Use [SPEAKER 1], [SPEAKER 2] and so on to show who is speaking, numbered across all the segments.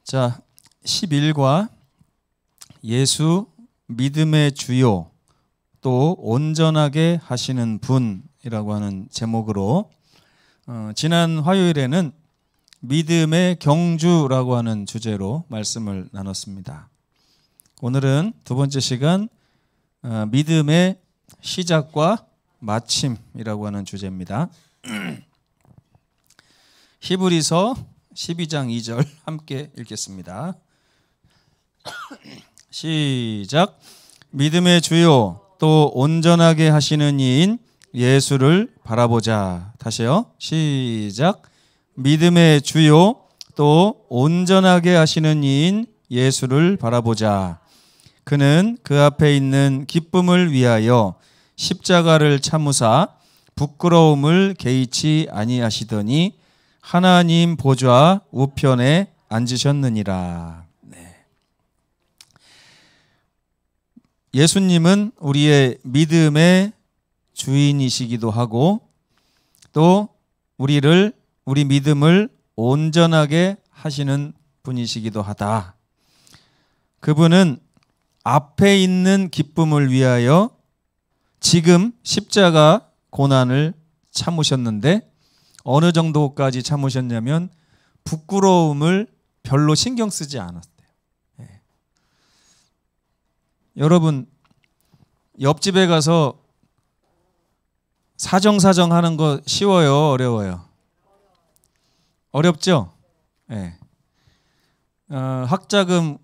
[SPEAKER 1] 자, 11과 예수 믿음의 주요 또 온전하게 하시는 분이라고 하는 제목으로 지난 화요일에는 믿음의 경주라고 하는 주제로 말씀을 나눴습니다. 오늘은 두 번째 시간 믿음의 시작과 마침이라고 하는 주제입니다. 히브리서 12장 2절 함께 읽겠습니다. 시작. 믿음의 주요 또 온전하게 하시는 이인 예수를 바라보자. 다시요. 시작. 믿음의 주요 또 온전하게 하시는 이인 예수를 바라보자. 그는 그 앞에 있는 기쁨을 위하여 십자가를 참으사 부끄러움을 개의치 아니하시더니 하나님 보좌 우편에 앉으셨느니라. 네. 예수님은 우리의 믿음의 주인이시기도 하고 또 우리 믿음을 온전하게 하시는 분이시기도 하다. 그분은 앞에 있는 기쁨을 위하여 지금 십자가 고난을 참으셨는데 어느 정도까지 참으셨냐면 부끄러움을 별로 신경 쓰지 않았대요. 네. 여러분 옆집에 가서 사정사정 하는 거 쉬워요? 어려워요? 어렵죠? 네. 학자금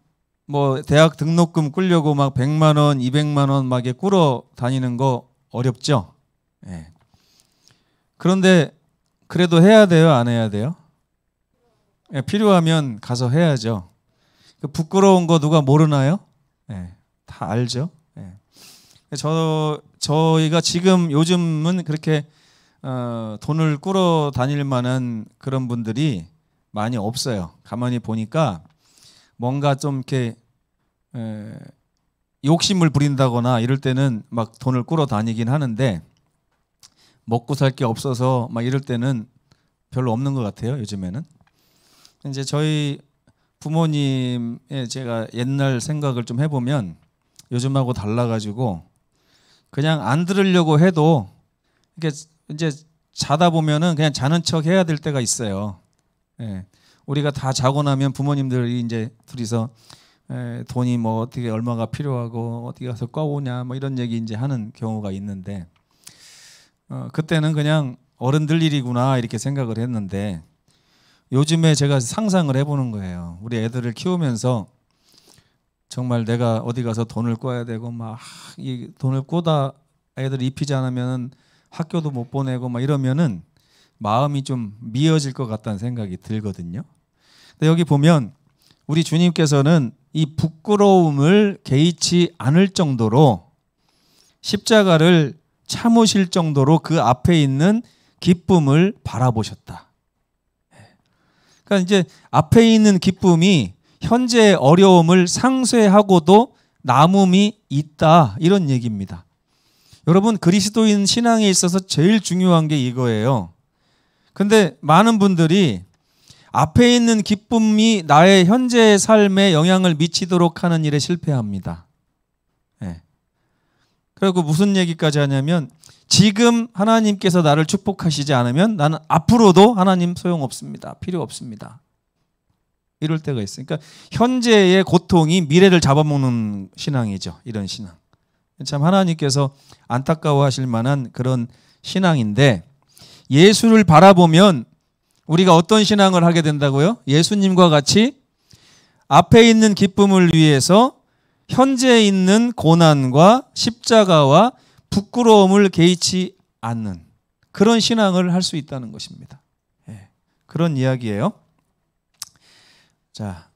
[SPEAKER 1] 뭐 대학 등록금 꾸려고 막 100만 원, 200만 원 막 이렇게 꾸러 다니는 거 어렵죠? 네. 그런데 그래도 해야 돼요? 안 해야 돼요? 네, 필요하면 가서 해야죠. 그 부끄러운 거 누가 모르나요? 네, 다 알죠. 네. 저희가 지금 요즘은 그렇게 돈을 꾸러 다닐 만한 그런 분들이 많이 없어요. 가만히 보니까 뭔가 좀 이렇게 욕심을 부린다거나 이럴 때는 막 돈을 꾸러 다니긴 하는데 먹고 살 게 없어서 막 이럴 때는 별로 없는 것 같아요. 요즘에는. 이제 저희 부모님의 제가 옛날 생각을 좀 해보면 요즘하고 달라가지고 그냥 안 들으려고 해도 이게 이제 자다 보면은 그냥 자는 척 해야 될 때가 있어요. 예. 우리가 다 자고 나면 부모님들이 이제 둘이서 돈이 뭐 어떻게 얼마가 필요하고 어디 가서 꺼오냐 뭐 이런 얘기 이제 하는 경우가 있는데 그때는 그냥 어른들 일이구나 이렇게 생각을 했는데 요즘에 제가 상상을 해보는 거예요. 우리 애들을 키우면서 정말 내가 어디 가서 돈을 꿔야 되고 막 이 돈을 꿔다 애들 입히지 않으면 학교도 못 보내고 막 이러면은 마음이 좀 미어질 것 같다는 생각이 들거든요. 근데 여기 보면 우리 주님께서는 이 부끄러움을 개의치 않을 정도로 십자가를 참으실 정도로 그 앞에 있는 기쁨을 바라보셨다. 그러니까 이제 앞에 있는 기쁨이 현재의 어려움을 상쇄하고도 남음이 있다 이런 얘기입니다. 여러분 그리스도인 신앙에 있어서 제일 중요한 게 이거예요. 근데 많은 분들이 앞에 있는 기쁨이 나의 현재의 삶에 영향을 미치도록 하는 일에 실패합니다. 네. 그리고 무슨 얘기까지 하냐면 지금 하나님께서 나를 축복하시지 않으면 나는 앞으로도 하나님 소용없습니다. 필요 없습니다. 이럴 때가 있어요. 그러니까 현재의 고통이 미래를 잡아먹는 신앙이죠. 이런 신앙. 참 하나님께서 안타까워하실 만한 그런 신앙인데 예수를 바라보면 우리가 어떤 신앙을 하게 된다고요? 예수님과 같이 앞에 있는 기쁨을 위해서 현재에 있는 고난과 십자가와 부끄러움을 개의치 않는 그런 신앙을 할 수 있다는 것입니다. 예, 그런 이야기예요. 자,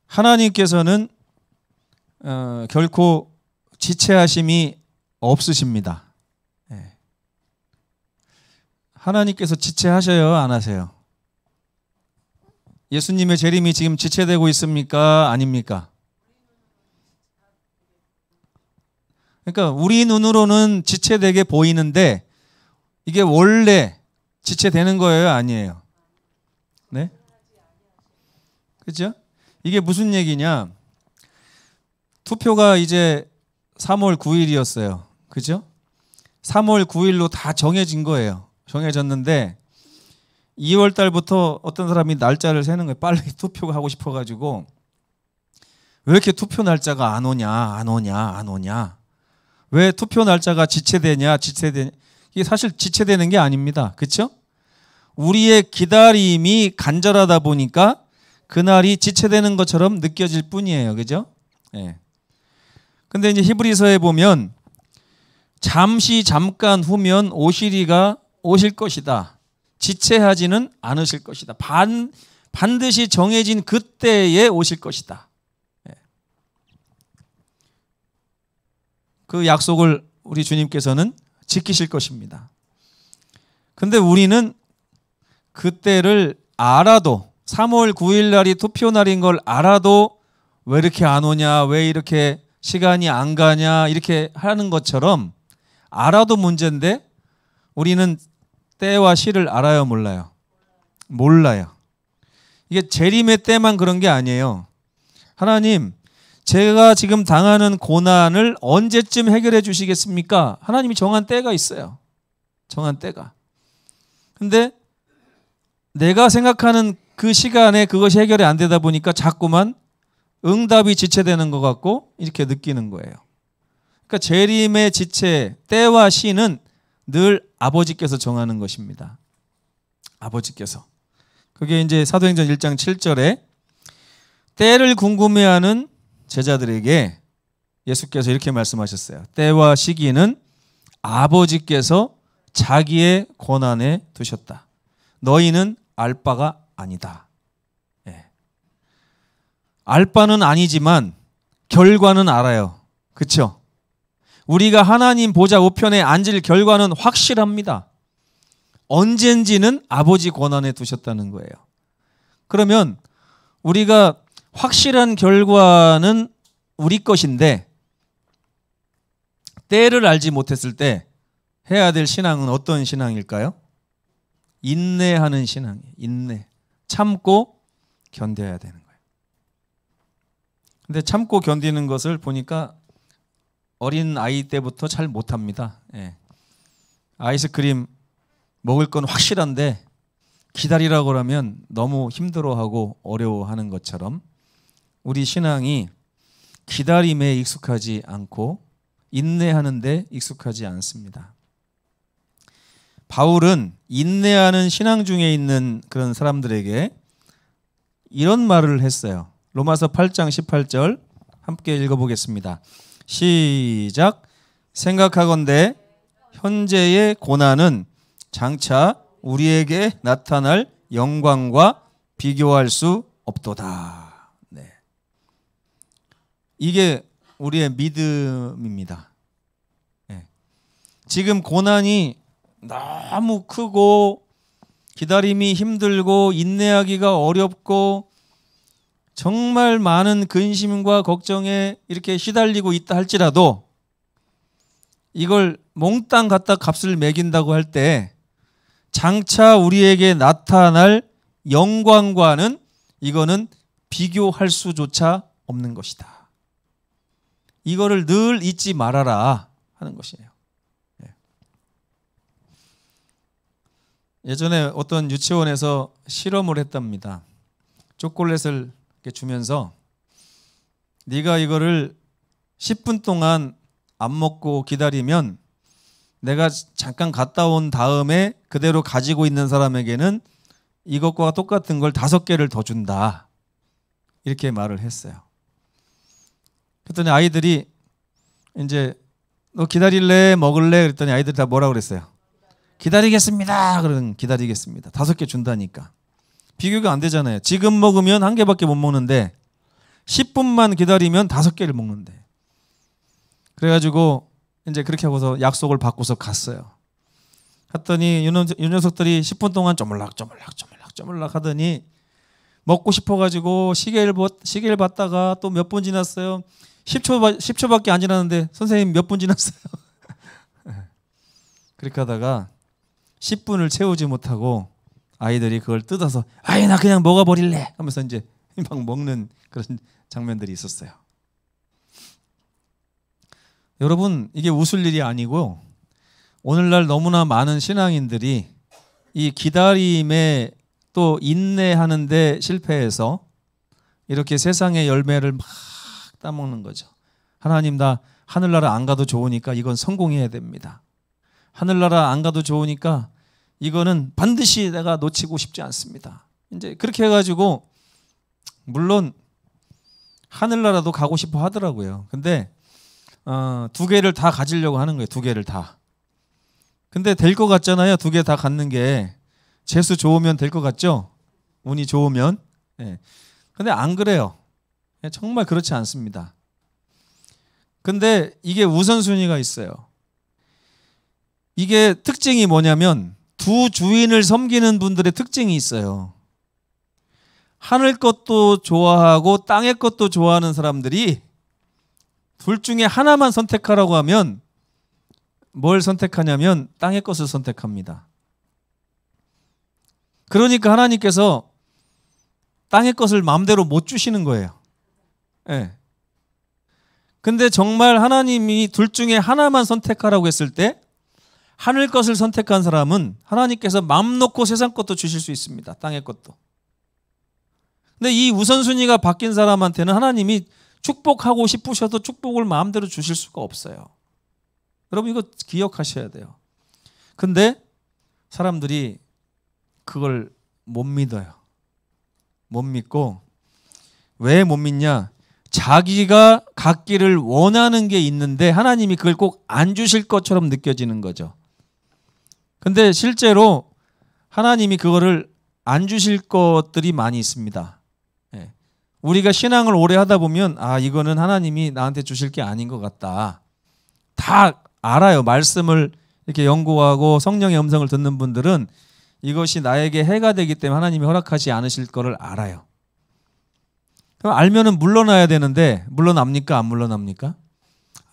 [SPEAKER 1] 하나님께서는 결코 지체하심이 없으십니다. 예. 하나님께서 지체하셔요? 안 하세요? 예수님의 재림이 지금 지체되고 있습니까? 아닙니까? 그러니까 우리 눈으로는 지체되게 보이는데 이게 원래 지체되는 거예요? 아니에요? 네? 그죠? 이게 무슨 얘기냐? 투표가 이제 3월 9일이었어요. 그죠? 3월 9일로 다 정해진 거예요. 정해졌는데 2월 달부터 어떤 사람이 날짜를 세는 거예요. 빨리 투표가 하고 싶어가지고 왜 이렇게 투표 날짜가 안 오냐? 왜 투표 날짜가 지체되냐? 이게 사실 지체되는 게 아닙니다. 그렇죠? 우리의 기다림이 간절하다 보니까 그날이 지체되는 것처럼 느껴질 뿐이에요. 그죠? 예. 근데 이제 히브리서에 보면 잠깐 후면 오시리가 오실 것이다. 지체하지는 않으실 것이다. 반드시 정해진 그때에 오실 것이다. 예. 그 약속을 우리 주님께서는 지키실 것입니다. 근데 우리는 그때를 알아도 3월 9일 날이 투표 날인 걸 알아도 왜 이렇게 안 오냐, 왜 이렇게 시간이 안 가냐 이렇게 하는 것처럼 알아도 문제인데 우리는 때와 시를 알아요, 몰라요? 몰라요. 이게 재림의 때만 그런 게 아니에요. 하나님, 제가 지금 당하는 고난을 언제쯤 해결해 주시겠습니까? 하나님이 정한 때가 있어요. 정한 때가. 근데 내가 생각하는 그 시간에 그것이 해결이 안 되다 보니까 자꾸만 응답이 지체되는 것 같고 이렇게 느끼는 거예요. 그러니까 재림의 지체, 때와 시는 늘 아버지께서 정하는 것입니다. 아버지께서. 그게 이제 사도행전 1장 7절에 때를 궁금해하는 제자들에게 예수께서 이렇게 말씀하셨어요. 때와 시기는 아버지께서 자기의 권한에 두셨다. 너희는 알 바가 아니다. 예. 알 바는 아니지만 결과는 알아요. 그렇죠? 우리가 하나님 보좌 우편에 앉을 결과는 확실합니다. 언젠지는 아버지 권한에 두셨다는 거예요. 그러면 우리가 확실한 결과는 우리 것인데 때를 알지 못했을 때 해야 될 신앙은 어떤 신앙일까요? 인내하는 신앙이에요. 인내. 참고 견뎌야 되는 거예요. 근데 참고 견디는 것을 보니까 어린 아이 때부터 잘 못합니다. 예. 아이스크림 먹을 건 확실한데 기다리라고 하면 너무 힘들어하고 어려워하는 것처럼 우리 신앙이 기다림에 익숙하지 않고 인내하는 데 익숙하지 않습니다. 바울은 인내하는 신앙 중에 있는 그런 사람들에게 이런 말을 했어요. 로마서 8장 18절 함께 읽어보겠습니다. 시작. 생각하건대 현재의 고난은 장차 우리에게 나타날 영광과 비교할 수 없도다. 네. 이게 우리의 믿음입니다. 네. 지금 고난이 너무 크고 기다림이 힘들고 인내하기가 어렵고 정말 많은 근심과 걱정에 이렇게 시달리고 있다 할지라도 이걸 몽땅 갖다 값을 매긴다고 할 때 장차 우리에게 나타날 영광과는 이거는 비교할 수조차 없는 것이다. 이거를 늘 잊지 말아라 하는 것이에요. 예전에 어떤 유치원에서 실험을 했답니다. 초콜릿을 이렇게 주면서 네가 이거를 10분 동안 안 먹고 기다리면 내가 잠깐 갔다 온 다음에 그대로 가지고 있는 사람에게는 이것과 똑같은 걸 5개를 더 준다. 이렇게 말을 했어요. 그랬더니 아이들이 이제 너 기다릴래? 먹을래? 그랬더니 아이들이 다 뭐라고 그랬어요? 기다리겠습니다. 그러면 기다리겠습니다. 5개 준다니까. 비교가 안 되잖아요. 지금 먹으면 1개밖에 못 먹는데 10분만 기다리면 5개를 먹는데. 그래가지고 이제 그렇게 하고서 약속을 받고서 갔어요. 갔더니 이 녀석들이 10분 동안 쪼물락 하더니 먹고 싶어가지고 시계를 봤다가 또 몇 분 지났어요. 10초밖에 안 지났는데 선생님 몇 분 지났어요. 그렇게 하다가 10분을 채우지 못하고 아이들이 그걸 뜯어서 아이 나 그냥 먹어버릴래 하면서 이제 막 먹는 그런 장면들이 있었어요. 여러분, 이게 웃을 일이 아니고 오늘날 너무나 많은 신앙인들이 이 기다림에 또 인내하는데 실패해서 이렇게 세상의 열매를 막 따먹는 거죠. 하나님, 나 하늘나라 안 가도 좋으니까 이건 성공해야 됩니다. 하늘나라 안 가도 좋으니까 이거는 반드시 내가 놓치고 싶지 않습니다. 이제 그렇게 해가지고 물론 하늘나라도 가고 싶어 하더라고요. 근데 두 개를 다 가지려고 하는 거예요. 두 개를 다. 근데 될 것 같잖아요. 두 개 다 갖는 게. 재수 좋으면 될 것 같죠? 운이 좋으면. 예. 근데 안 그래요. 정말 그렇지 않습니다. 근데 이게 우선순위가 있어요. 이게 특징이 뭐냐면 두 주인을 섬기는 분들의 특징이 있어요. 하늘 것도 좋아하고 땅의 것도 좋아하는 사람들이 둘 중에 하나만 선택하라고 하면 뭘 선택하냐면 땅의 것을 선택합니다. 그러니까 하나님께서 땅의 것을 마음대로 못 주시는 거예요. 예. 근데 정말 하나님이 둘 중에 하나만 선택하라고 했을 때 하늘 것을 선택한 사람은 하나님께서 마음 놓고 세상 것도 주실 수 있습니다. 땅의 것도. 근데 이 우선순위가 바뀐 사람한테는 하나님이 축복하고 싶으셔도 축복을 마음대로 주실 수가 없어요. 여러분, 이거 기억하셔야 돼요. 근데 사람들이 그걸 못 믿어요. 못 믿고, 왜 못 믿냐? 자기가 갖기를 원하는 게 있는데 하나님이 그걸 꼭 안 주실 것처럼 느껴지는 거죠. 근데 실제로 하나님이 그거를 안 주실 것들이 많이 있습니다. 예. 우리가 신앙을 오래 하다 보면 이거는 하나님이 나한테 주실 게 아닌 것 같다. 다 알아요. 말씀을 이렇게 연구하고 성령의 음성을 듣는 분들은 이것이 나에게 해가 되기 때문에 하나님이 허락하지 않으실 거를 알아요. 그럼 알면은 물러나야 되는데 물러납니까? 안 물러납니까?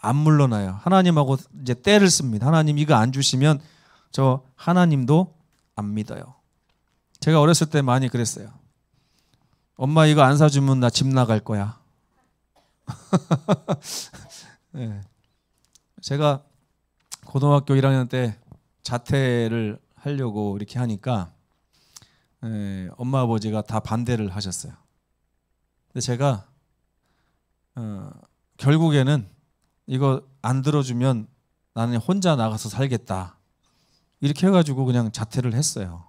[SPEAKER 1] 안 물러나요. 하나님하고 이제 때를 씁니다. 하나님 이거 안 주시면 저 하나님도 안 믿어요. 제가 어렸을 때 많이 그랬어요. 엄마 이거 안 사주면 나 집 나갈 거야. 네. 제가 고등학교 1학년 때 자퇴를 하려고 이렇게 하니까 엄마 아버지가 다 반대를 하셨어요. 근데 제가 결국에는 이거 안 들어주면 나는 혼자 나가서 살겠다. 이렇게 해가지고 그냥 자퇴를 했어요.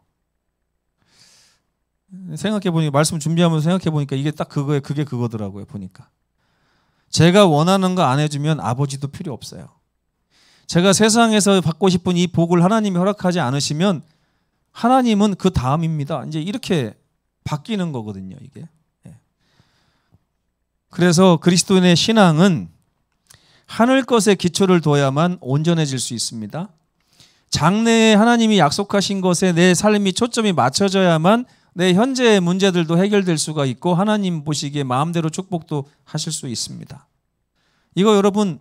[SPEAKER 1] 생각해보니까 말씀 준비하면서 생각해보니까 이게 딱 그게 그거더라고요. 보니까 제가 원하는 거 안 해주면 아버지도 필요 없어요. 제가 세상에서 받고 싶은 이 복을 하나님이 허락하지 않으시면 하나님은 그 다음입니다. 이제 이렇게 바뀌는 거거든요. 이게. 그래서 그리스도인의 신앙은 하늘 것에 기초를 둬야만 온전해질 수 있습니다. 장래에 하나님이 약속하신 것에 내 삶이 초점이 맞춰져야만 내 현재의 문제들도 해결될 수가 있고 하나님 보시기에 마음대로 축복도 하실 수 있습니다. 이거 여러분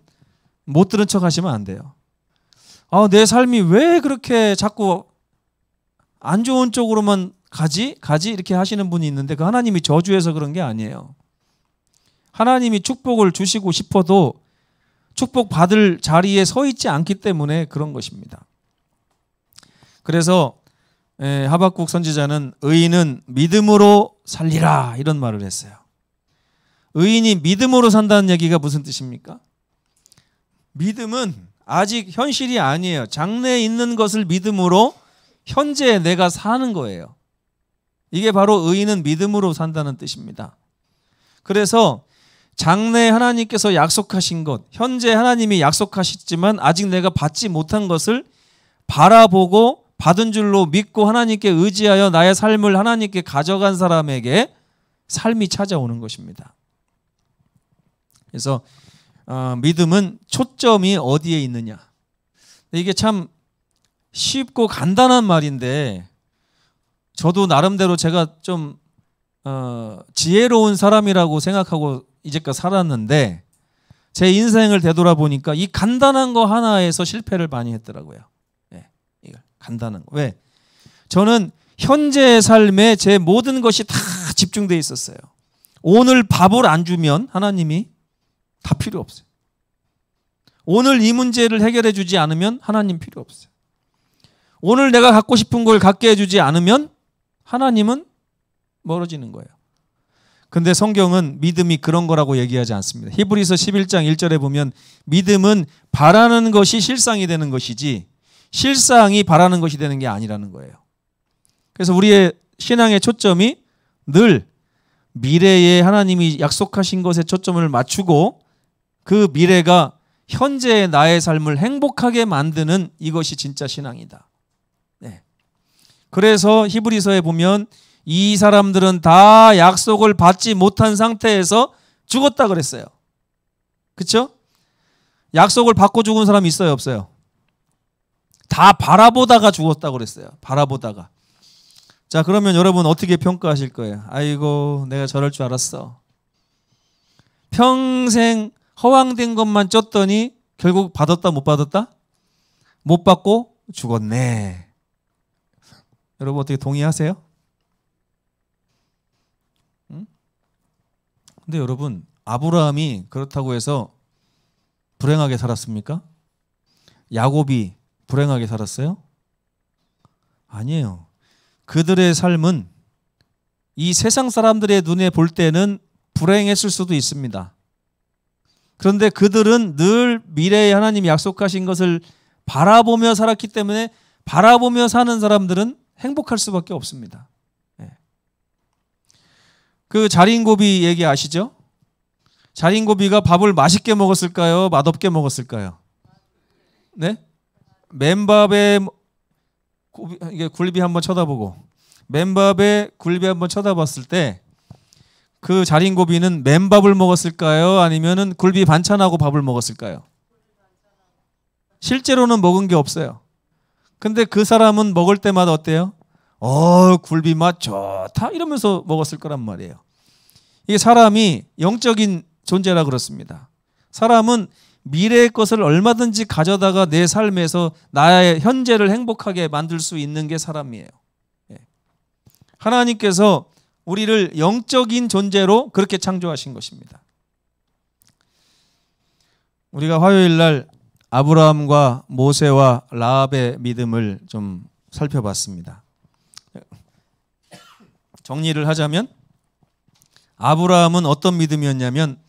[SPEAKER 1] 못 들은 척 하시면 안 돼요. 내 삶이 왜 그렇게 자꾸 안 좋은 쪽으로만 가지 이렇게 하시는 분이 있는데 그 하나님이 저주해서 그런 게 아니에요. 하나님이 축복을 주시고 싶어도 축복 받을 자리에 서 있지 않기 때문에 그런 것입니다. 그래서 하박국 선지자는 의인은 믿음으로 살리라 이런 말을 했어요. 의인이 믿음으로 산다는 얘기가 무슨 뜻입니까? 믿음은 아직 현실이 아니에요. 장래에 있는 것을 믿음으로 현재 내가 사는 거예요. 이게 바로 의인은 믿음으로 산다는 뜻입니다. 그래서 장래에 하나님께서 약속하신 것, 현재 하나님이 약속하셨지만 아직 내가 받지 못한 것을 바라보고 받은 줄로 믿고 하나님께 의지하여 나의 삶을 하나님께 가져간 사람에게 삶이 찾아오는 것입니다. 그래서 믿음은 초점이 어디에 있느냐. 이게 참 쉽고 간단한 말인데 저도 나름대로 제가 좀 지혜로운 사람이라고 생각하고 이제껏 살았는데 제 인생을 되돌아보니까 이 간단한 거 하나에서 실패를 많이 했더라고요. 이거 간단한 거. 왜? 저는 현재의 삶에 제 모든 것이 다 집중되어 있었어요. 오늘 밥을 안 주면 하나님이 다 필요 없어요. 오늘 이 문제를 해결해 주지 않으면 하나님 필요 없어요. 오늘 내가 갖고 싶은 걸 갖게 해주지 않으면 하나님은 멀어지는 거예요. 근데 성경은 믿음이 그런 거라고 얘기하지 않습니다. 히브리서 11장 1절에 보면 믿음은 바라는 것이 실상이 되는 것이지 실상이 바라는 것이 되는 게 아니라는 거예요. 그래서 우리의 신앙의 초점이 늘 미래에 하나님이 약속하신 것에 초점을 맞추고 그 미래가 현재의 나의 삶을 행복하게 만드는 이것이 진짜 신앙이다. 네. 그래서 히브리서에 보면 이 사람들은 다 약속을 받지 못한 상태에서 죽었다 그랬어요. 그렇죠? 약속을 받고 죽은 사람이 있어요, 없어요? 다 바라보다가 죽었다 그랬어요. 바라보다가. 자, 그러면 여러분 어떻게 평가하실 거예요? 아이고, 내가 저럴 줄 알았어. 평생 허황된 것만 쫓더니 결국 받았다 못 받았다? 못 받고 죽었네. 여러분 어떻게 동의하세요? 응? 근데 여러분 아브라함이 그렇다고 해서 불행하게 살았습니까? 야곱이 불행하게 살았어요? 아니에요. 그들의 삶은 이 세상 사람들의 눈에 볼 때는 불행했을 수도 있습니다. 그런데 그들은 늘 미래에 하나님이 약속하신 것을 바라보며 살았기 때문에 바라보며 사는 사람들은 행복할 수밖에 없습니다. 그 자린고비 얘기 아시죠? 자린고비가 밥을 맛있게 먹었을까요? 맛없게 먹었을까요? 네? 맨밥에 이게 굴비 한번 쳐다보고 맨밥에 굴비 한번 쳐다봤을 때 그 자린고비는 맨밥을 먹었을까요? 아니면은 굴비 반찬하고 밥을 먹었을까요? 실제로는 먹은 게 없어요. 근데 그 사람은 먹을 때마다 어때요? 굴비 맛 좋다 이러면서 먹었을 거란 말이에요. 이게 사람이 영적인 존재라 그렇습니다. 사람은 미래의 것을 얼마든지 가져다가 내 삶에서 나의 현재를 행복하게 만들 수 있는 게 사람이에요. 하나님께서 우리를 영적인 존재로 그렇게 창조하신 것입니다. 우리가 화요일 날 아브라함과 모세와 라합의 믿음을 좀 살펴봤습니다. 정리를 하자면 아브라함은 어떤 믿음이었냐면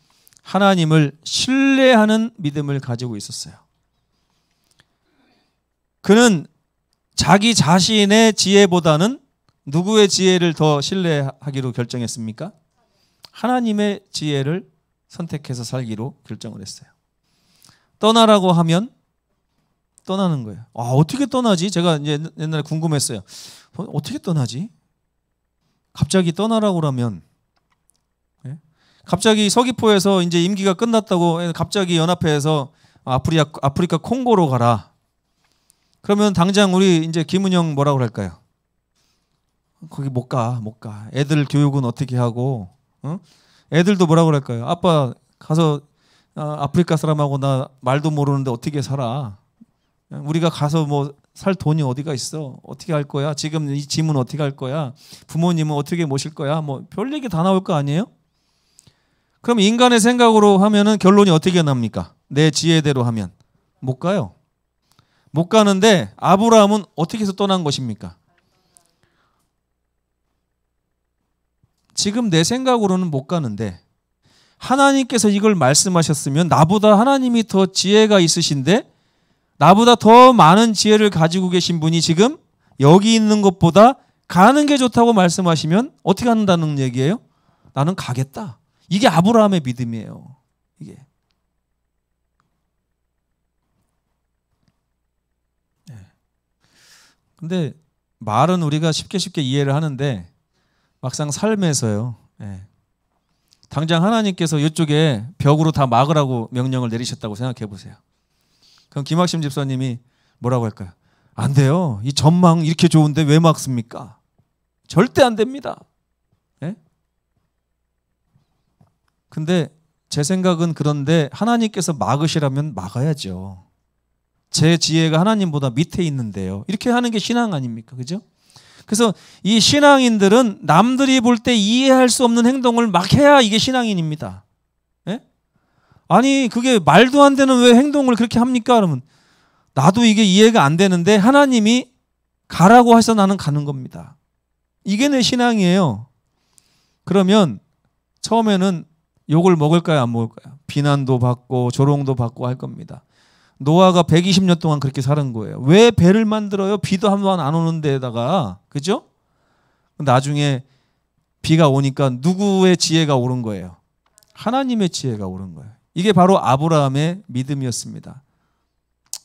[SPEAKER 1] 하나님을 신뢰하는 믿음을 가지고 있었어요. 그는 자기 자신의 지혜보다는 누구의 지혜를 더 신뢰하기로 결정했습니까? 하나님의 지혜를 선택해서 살기로 결정을 했어요. 떠나라고 하면 떠나는 거예요. 어떻게 떠나지? 제가 이제 옛날에 궁금했어요. 어떻게 떠나지? 갑자기 떠나라고 그러면 갑자기 서귀포에서 이제 임기가 끝났다고 갑자기 연합회에서 아프리카 콩고로 가라. 그러면 당장 우리 이제 김은영 뭐라고 할까요? 거기 못 가. 애들 교육은 어떻게 하고, 애들도 뭐라고 할까요? 아빠 가서 아프리카 사람하고 나 말도 모르는데 어떻게 살아? 우리가 가서 뭐 살 돈이 어디가 있어? 어떻게 할 거야? 지금 이 짐은 어떻게 할 거야? 부모님은 어떻게 모실 거야? 뭐 별 얘기 다 나올 거 아니에요? 그럼 인간의 생각으로 하면은 결론이 어떻게 납니까? 내 지혜대로 하면 못 가요. 못 가는데 아브라함은 어떻게 해서 떠난 것입니까? 지금 내 생각으로는 못 가는데 하나님께서 이걸 말씀하셨으면 나보다 하나님이 더 지혜가 있으신데 나보다 더 많은 지혜를 가지고 계신 분이 지금 여기 있는 것보다 가는 게 좋다고 말씀하시면 어떻게 한다는 얘기예요? 나는 가겠다. 이게 아브라함의 믿음이에요. 이게. 근데 말은 우리가 쉽게 이해를 하는데 막상 삶에서요. 당장 하나님께서 이쪽에 벽으로 다 막으라고 명령을 내리셨다고 생각해 보세요. 그럼 김학심 집사님이 뭐라고 할까요? 안 돼요. 이 전망 이렇게 좋은데 왜 막습니까? 절대 안 됩니다. 근데 제 생각은 그런데 하나님께서 막으시라면 막아야죠. 제 지혜가 하나님보다 밑에 있는데요. 이렇게 하는 게 신앙 아닙니까? 그죠? 그래서 이 신앙인들은 남들이 볼 때 이해할 수 없는 행동을 막 해야 이게 신앙인입니다. 예? 아니 그게 말도 안 되는 왜 행동을 그렇게 합니까? 그러면 나도 이게 이해가 안 되는데 하나님이 가라고 해서 나는 가는 겁니다. 이게 내 신앙이에요. 그러면 처음에는 욕을 먹을까요? 안 먹을까요? 비난도 받고 조롱도 받고 할 겁니다. 노아가 120년 동안 그렇게 사는 거예요. 왜 배를 만들어요? 비도 한 번 안 오는 데다가. 그죠? 나중에 비가 오니까 누구의 지혜가 오른 거예요? 하나님의 지혜가 오른 거예요. 이게 바로 아브라함의 믿음이었습니다.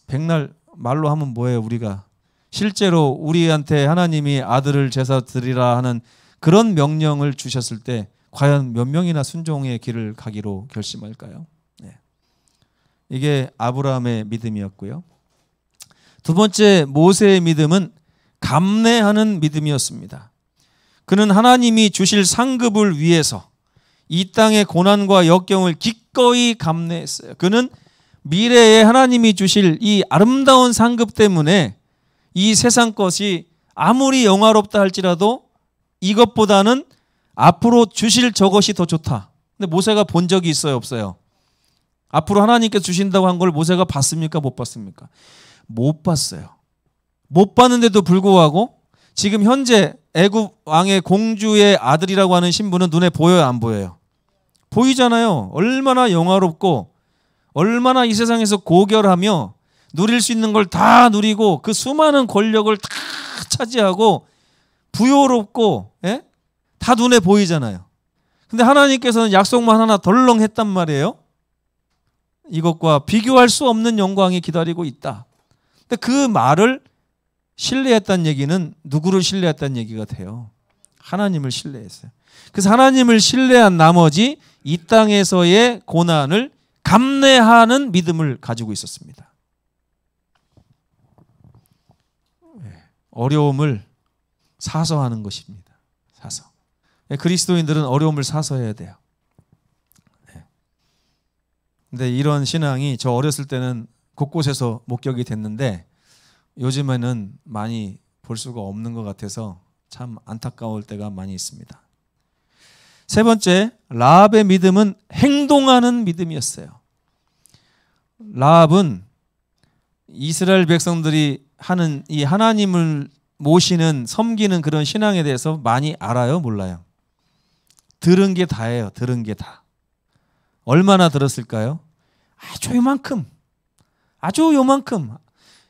[SPEAKER 1] 백날 말로 하면 뭐예요? 우리가 실제로 우리한테 하나님이 아들을 제사 드리라 하는 그런 명령을 주셨을 때 과연 몇 명이나 순종의 길을 가기로 결심할까요? 네. 이게 아브라함의 믿음이었고요. 두 번째 모세의 믿음은 감내하는 믿음이었습니다. 그는 하나님이 주실 상급을 위해서 이 땅의 고난과 역경을 기꺼이 감내했어요. 그는 미래에 하나님이 주실 이 아름다운 상급 때문에 이 세상 것이 아무리 영화롭다 할지라도 이것보다는 앞으로 주실 저것이 더 좋다. 근데 모세가 본 적이 있어요? 없어요? 앞으로 하나님께 주신다고 한 걸 모세가 봤습니까? 못 봤습니까? 못 봤어요. 못 봤는데도 불구하고 지금 현재 애굽 왕의 공주의 아들이라고 하는 신분은 눈에 보여요? 안 보여요? 보이잖아요. 얼마나 영화롭고 얼마나 이 세상에서 고결하며 누릴 수 있는 걸 다 누리고 그 수많은 권력을 다 차지하고 부요롭고 예? 다 눈에 보이잖아요. 근데 하나님께서는 약속만 하나 덜렁 했단 말이에요. 이것과 비교할 수 없는 영광이 기다리고 있다. 근데 그 말을 신뢰했다는 얘기는 누구를 신뢰했다는 얘기가 돼요? 하나님을 신뢰했어요. 그래서 하나님을 신뢰한 나머지 이 땅에서의 고난을 감내하는 믿음을 가지고 있었습니다. 어려움을 사서하는 것입니다. 사서. 그리스도인들은 어려움을 사서해야 돼요. 근데 이런 신앙이 저 어렸을 때는 곳곳에서 목격이 됐는데 요즘에는 많이 볼 수가 없는 것 같아서 참 안타까울 때가 많이 있습니다. 세 번째, 라합의 믿음은 행동하는 믿음이었어요. 라합은 이스라엘 백성들이 하는 이 하나님을 모시는 섬기는 그런 신앙에 대해서 많이 알아요? 몰라요? 들은 게 다예요. 들은 게 다. 얼마나 들었을까요? 아주 요만큼. 아주 요만큼.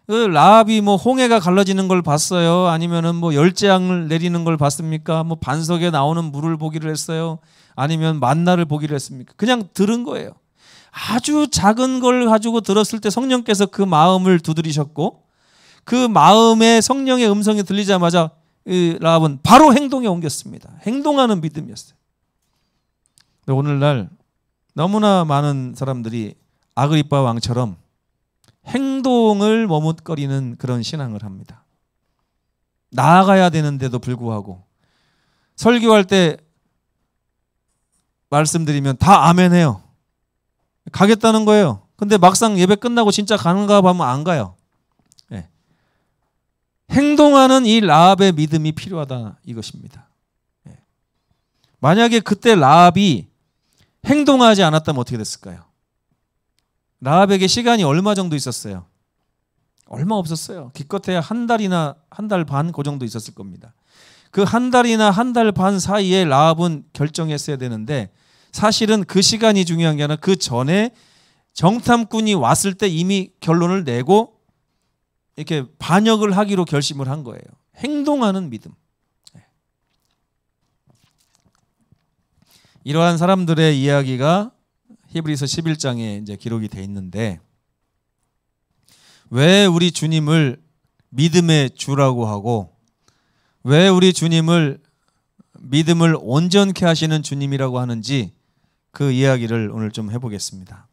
[SPEAKER 1] 라합이 뭐 홍해가 갈라지는 걸 봤어요? 아니면은 뭐 열재앙을 내리는 걸 봤습니까? 뭐 반석에 나오는 물을 보기를 했어요? 아니면 만나를 보기를 했습니까? 그냥 들은 거예요. 아주 작은 걸 가지고 들었을 때 성령께서 그 마음을 두드리셨고 그 마음에 성령의 음성이 들리자마자 라합은 바로 행동에 옮겼습니다. 행동하는 믿음이었어요. 오늘날 너무나 많은 사람들이 아그리빠 왕처럼 행동을 머뭇거리는 그런 신앙을 합니다. 나아가야 되는데도 불구하고 설교할 때 말씀드리면 다 아멘해요. 가겠다는 거예요. 근데 막상 예배 끝나고 진짜 가는가 하면 안 가요. 네. 행동하는 이 라합의 믿음이 필요하다 이것입니다. 네. 만약에 그때 라합이 행동하지 않았다면 어떻게 됐을까요? 라합에게 시간이 얼마 정도 있었어요? 얼마 없었어요. 기껏해야 한 달이나 한 달 반 그 정도 있었을 겁니다. 그 한 달이나 한 달 반 사이에 라합은 결정했어야 되는데 사실은 그 시간이 중요한 게 아니라 그 전에 정탐꾼이 왔을 때 이미 결론을 내고 이렇게 반역을 하기로 결심을 한 거예요. 행동하는 믿음. 이러한 사람들의 이야기가 히브리서 11장에 이제 기록이 돼 있는데 왜 우리 주님을 믿음의 주라고 하고 왜 우리 주님을 믿음을 온전케 하시는 주님이라고 하는지 그 이야기를 오늘 좀 해보겠습니다.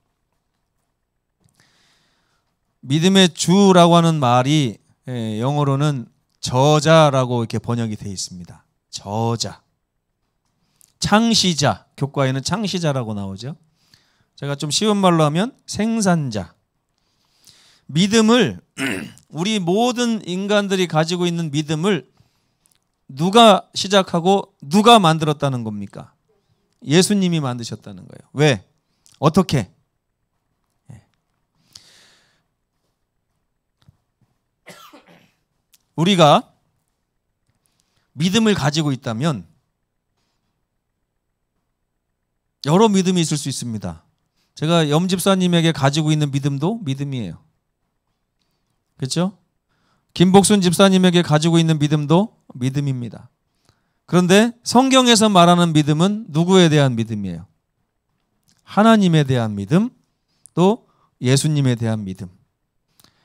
[SPEAKER 1] 믿음의 주라고 하는 말이 영어로는 저자라고 이렇게 번역이 되어 있습니다. 저자. 창시자. 교과에는 창시자라고 나오죠. 제가 좀 쉬운 말로 하면 생산자. 믿음을 우리 모든 인간들이 가지고 있는 믿음을 누가 시작하고 누가 만들었다는 겁니까? 예수님이 만드셨다는 거예요. 왜? 어떻게? 우리가 믿음을 가지고 있다면 여러 믿음이 있을 수 있습니다. 제가 염집사님에게 가지고 있는 믿음도 믿음이에요. 그렇죠? 김복순 집사님에게 가지고 있는 믿음도 믿음입니다. 그런데 성경에서 말하는 믿음은 누구에 대한 믿음이에요? 하나님에 대한 믿음, 또 예수님에 대한 믿음.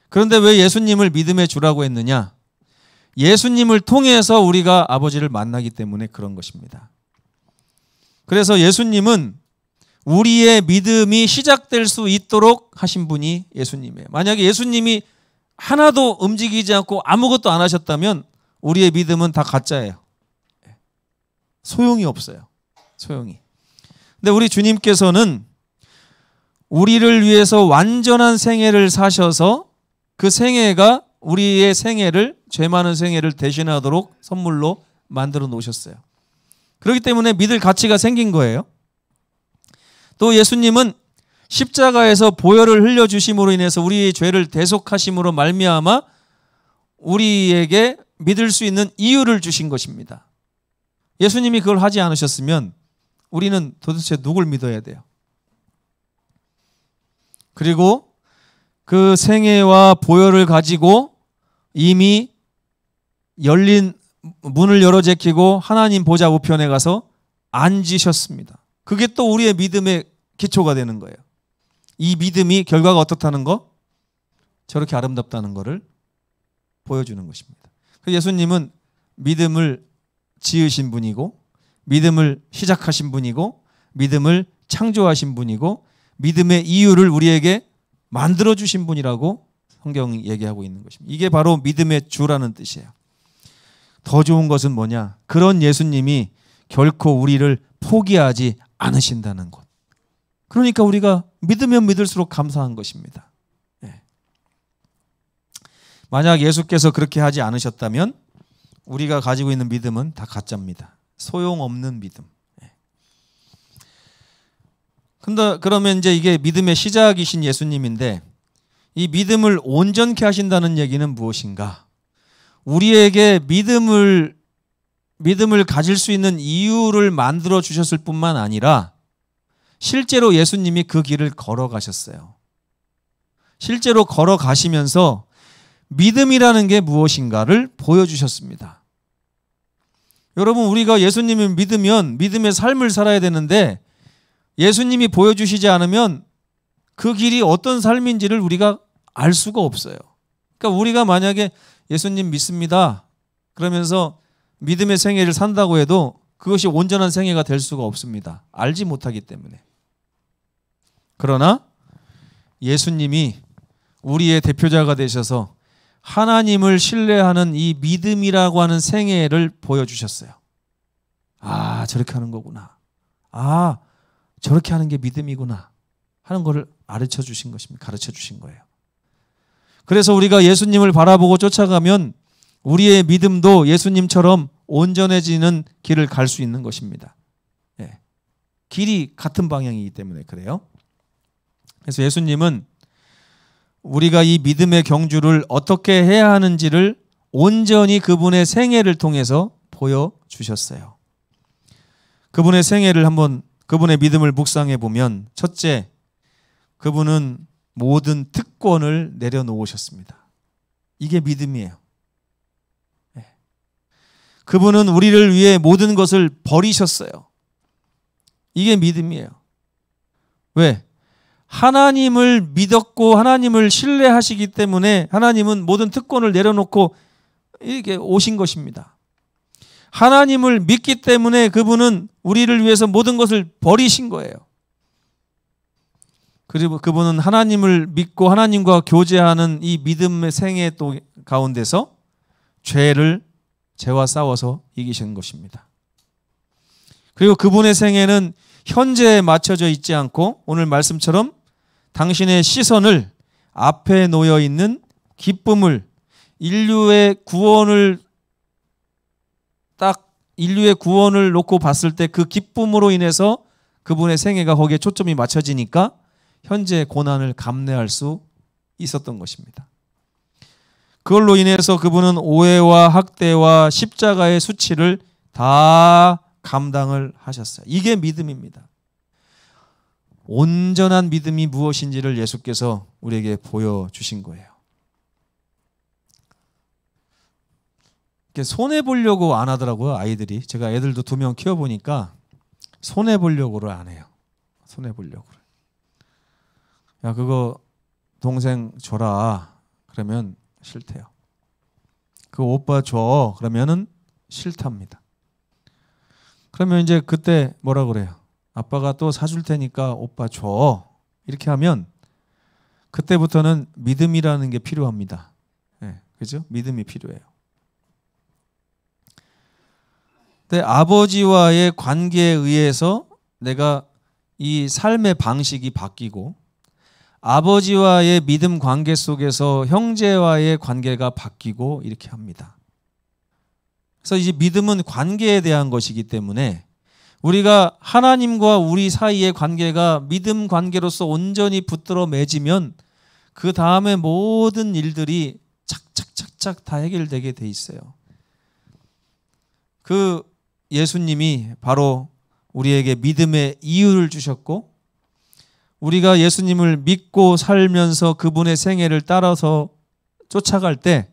[SPEAKER 1] 그런데 왜 예수님을 믿음의 주라고 했느냐? 예수님을 통해서 우리가 아버지를 만나기 때문에 그런 것입니다. 그래서 예수님은 우리의 믿음이 시작될 수 있도록 하신 분이 예수님이에요. 만약에 예수님이 하나도 움직이지 않고 아무것도 안 하셨다면 우리의 믿음은 다 가짜예요. 소용이 없어요. 소용이. 근데 우리 주님께서는 우리를 위해서 완전한 생애를 사셔서 그 생애가 우리의 생애를, 죄 많은 생애를 대신하도록 선물로 만들어 놓으셨어요. 그렇기 때문에 믿을 가치가 생긴 거예요. 또 예수님은 십자가에서 보혈을 흘려주심으로 인해서 우리의 죄를 대속하심으로 말미암아 우리에게 믿을 수 있는 이유를 주신 것입니다. 예수님이 그걸 하지 않으셨으면 우리는 도대체 누굴 믿어야 돼요? 그리고 그 생애와 보혈을 가지고 이미 열린 문을 열어 제키고 하나님 보좌 우편에 가서 앉으셨습니다. 그게 또 우리의 믿음의 기초가 되는 거예요. 이 믿음이 결과가 어떻다는 거? 저렇게 아름답다는 것을 보여주는 것입니다. 예수님은 믿음을 지으신 분이고, 믿음을 시작하신 분이고, 믿음을 창조하신 분이고, 믿음의 이유를 우리에게 만들어주신 분이라고 성경이 얘기하고 있는 것입니다. 이게 바로 믿음의 주라는 뜻이에요. 더 좋은 것은 뭐냐? 그런 예수님이 결코 우리를 포기하지 않으신다는 것. 그러니까 우리가 믿으면 믿을수록 감사한 것입니다. 네. 만약 예수께서 그렇게 하지 않으셨다면 우리가 가지고 있는 믿음은 다 가짜입니다. 소용없는 믿음. 네. 근데 그러면 이제 이게 믿음의 시작이신 예수님인데 이 믿음을 온전케 하신다는 얘기는 무엇인가? 우리에게 믿음을 가질 수 있는 이유를 만들어 주셨을 뿐만 아니라 실제로 예수님이 그 길을 걸어가셨어요. 실제로 걸어가시면서 믿음이라는 게 무엇인가를 보여주셨습니다. 여러분, 우리가 예수님을 믿으면 믿음의 삶을 살아야 되는데 예수님이 보여주시지 않으면 그 길이 어떤 삶인지를 우리가 알 수가 없어요. 그러니까 우리가 만약에 예수님 믿습니다 그러면서 믿음의 생애를 산다고 해도 그것이 온전한 생애가 될 수가 없습니다. 알지 못하기 때문에. 그러나 예수님이 우리의 대표자가 되셔서 하나님을 신뢰하는 이 믿음이라고 하는 생애를 보여주셨어요. 아, 저렇게 하는 거구나. 아, 저렇게 하는 게 믿음이구나 하는 것을 가르쳐 주신 것입니다. 가르쳐 주신 거예요. 그래서 우리가 예수님을 바라보고 쫓아가면 우리의 믿음도 예수님처럼 온전해지는 길을 갈 수 있는 것입니다. 예. 길이 같은 방향이기 때문에 그래요. 그래서 예수님은 우리가 이 믿음의 경주를 어떻게 해야 하는지를 온전히 그분의 생애를 통해서 보여주셨어요. 그분의 생애를 한번, 그분의 믿음을 묵상해 보면 첫째, 그분은 모든 특권을 내려놓으셨습니다. 이게 믿음이에요. 그분은 우리를 위해 모든 것을 버리셨어요. 이게 믿음이에요. 왜? 하나님을 믿었고 하나님을 신뢰하시기 때문에 하나님은 모든 특권을 내려놓고 이렇게 오신 것입니다. 하나님을 믿기 때문에 그분은 우리를 위해서 모든 것을 버리신 거예요. 그리고 그분은 하나님을 믿고 하나님과 교제하는 이 믿음의 생애 또 가운데서 죄와 싸워서 이기신 것입니다. 그리고 그분의 생애는 현재에 맞춰져 있지 않고 오늘 말씀처럼 당신의 시선을 앞에 놓여 있는 기쁨을, 인류의 구원을 인류의 구원을 놓고 봤을 때 그 기쁨으로 인해서 그분의 생애가 거기에 초점이 맞춰지니까 현재 고난을 감내할 수 있었던 것입니다. 그걸로 인해서 그분은 오해와 학대와 십자가의 수치를 다 감당을 하셨어요. 이게 믿음입니다. 온전한 믿음이 무엇인지를 예수께서 우리에게 보여주신 거예요. 손해보려고 안 하더라고요, 아이들이. 제가 애들도 2명 키워보니까 손해보려고를 안 해요. 손해보려고를. 야, 그거 동생 줘라. 그러면 싫대요. 그 오빠 줘. 그러면은 싫답니다. 그러면 이제 그때 뭐라 그래요? 아빠가 또 사줄 테니까 오빠 줘. 이렇게 하면 그때부터는 믿음이라는 게 필요합니다. 네, 그죠? 믿음이 필요해요. 근데 아버지와의 관계에 의해서 내가 이 삶의 방식이 바뀌고 아버지와의 믿음 관계 속에서 형제와의 관계가 바뀌고 이렇게 합니다. 그래서 이제 믿음은 관계에 대한 것이기 때문에 우리가 하나님과 우리 사이의 관계가 믿음 관계로서 온전히 붙들어 맺으면 그 다음에 모든 일들이 착착착착 다 해결되게 돼 있어요. 그 예수님이 바로 우리에게 믿음의 이유를 주셨고 우리가 예수님을 믿고 살면서 그분의 생애를 따라서 쫓아갈 때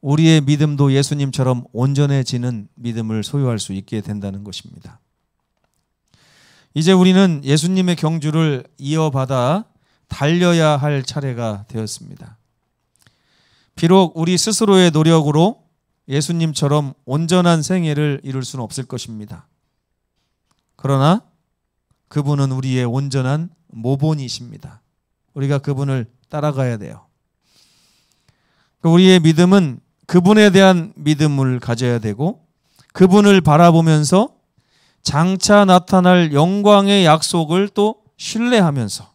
[SPEAKER 1] 우리의 믿음도 예수님처럼 온전해지는 믿음을 소유할 수 있게 된다는 것입니다. 이제 우리는 예수님의 경주를 이어받아 달려야 할 차례가 되었습니다. 비록 우리 스스로의 노력으로 예수님처럼 온전한 생애를 이룰 수는 없을 것입니다. 그러나 그분은 우리의 온전한 모본이십니다. 우리가 그분을 따라가야 돼요. 우리의 믿음은 그분에 대한 믿음을 가져야 되고 그분을 바라보면서 장차 나타날 영광의 약속을 또 신뢰하면서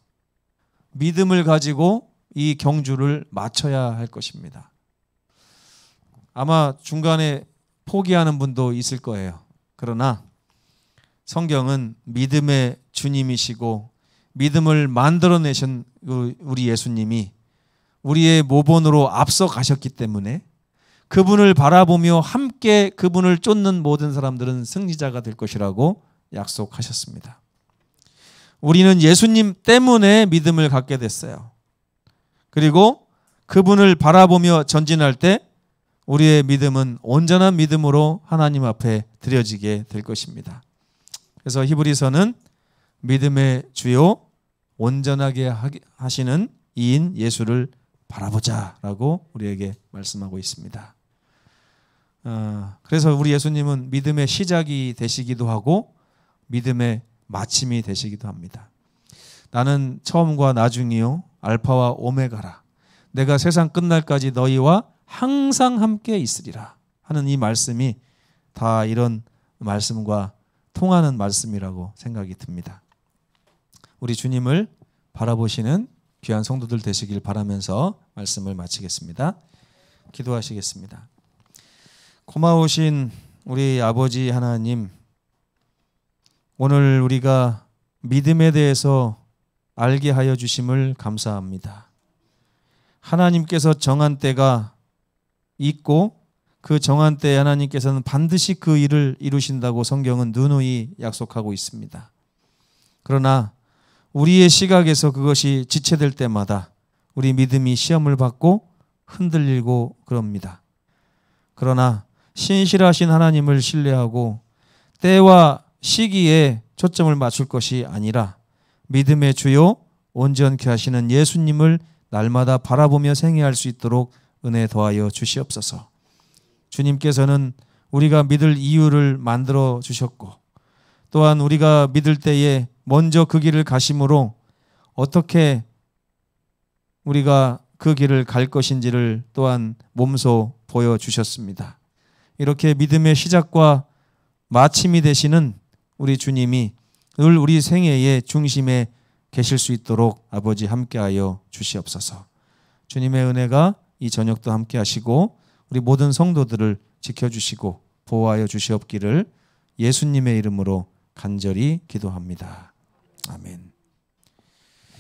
[SPEAKER 1] 믿음을 가지고 이 경주를 마쳐야 할 것입니다. 아마 중간에 포기하는 분도 있을 거예요. 그러나 성경은 믿음의 주님이시고 믿음을 만들어내신 우리 예수님이 우리의 모본으로 앞서 가셨기 때문에 그분을 바라보며 함께 그분을 쫓는 모든 사람들은 승리자가 될 것이라고 약속하셨습니다. 우리는 예수님 때문에 믿음을 갖게 됐어요. 그리고 그분을 바라보며 전진할 때 우리의 믿음은 온전한 믿음으로 하나님 앞에 드려지게 될 것입니다. 그래서 히브리서는 믿음의 주요 온전하게 하시는 이인 예수를 바라보자라고 우리에게 말씀하고 있습니다. 그래서 우리 예수님은 믿음의 시작이 되시기도 하고 믿음의 마침이 되시기도 합니다. 나는 처음과 나중이요 알파와 오메가라. 내가 세상 끝날까지 너희와 항상 함께 있으리라 하는 이 말씀이 다 이런 말씀과 통하는 말씀이라고 생각이 듭니다. 우리 주님을 바라보시는 귀한 성도들 되시길 바라면서 말씀을 마치겠습니다. 기도하시겠습니다. 고마우신 우리 아버지 하나님, 오늘 우리가 믿음에 대해서 알게 하여 주심을 감사합니다. 하나님께서 정한 때가 있고 그 정한 때에 하나님께서는 반드시 그 일을 이루신다고 성경은 누누이 약속하고 있습니다. 그러나 우리의 시각에서 그것이 지체될 때마다 우리 믿음이 시험을 받고 흔들리고 그럽니다. 그러나 신실하신 하나님을 신뢰하고 때와 시기에 초점을 맞출 것이 아니라 믿음의 주요 온전케 하시는 예수님을 날마다 바라보며 생애할 수 있도록 은혜 더하여 주시옵소서. 주님께서는 우리가 믿을 이유를 만들어 주셨고 또한 우리가 믿을 때에 먼저 그 길을 가심으로 어떻게 우리가 그 길을 갈 것인지를 또한 몸소 보여주셨습니다. 이렇게 믿음의 시작과 마침이 되시는 우리 주님이 늘 우리 생애의 중심에 계실 수 있도록 아버지 함께하여 주시옵소서. 주님의 은혜가 이 저녁도 함께 하시고 우리 모든 성도들을 지켜주시고 보호하여 주시옵기를 예수님의 이름으로 간절히 기도합니다. 아멘.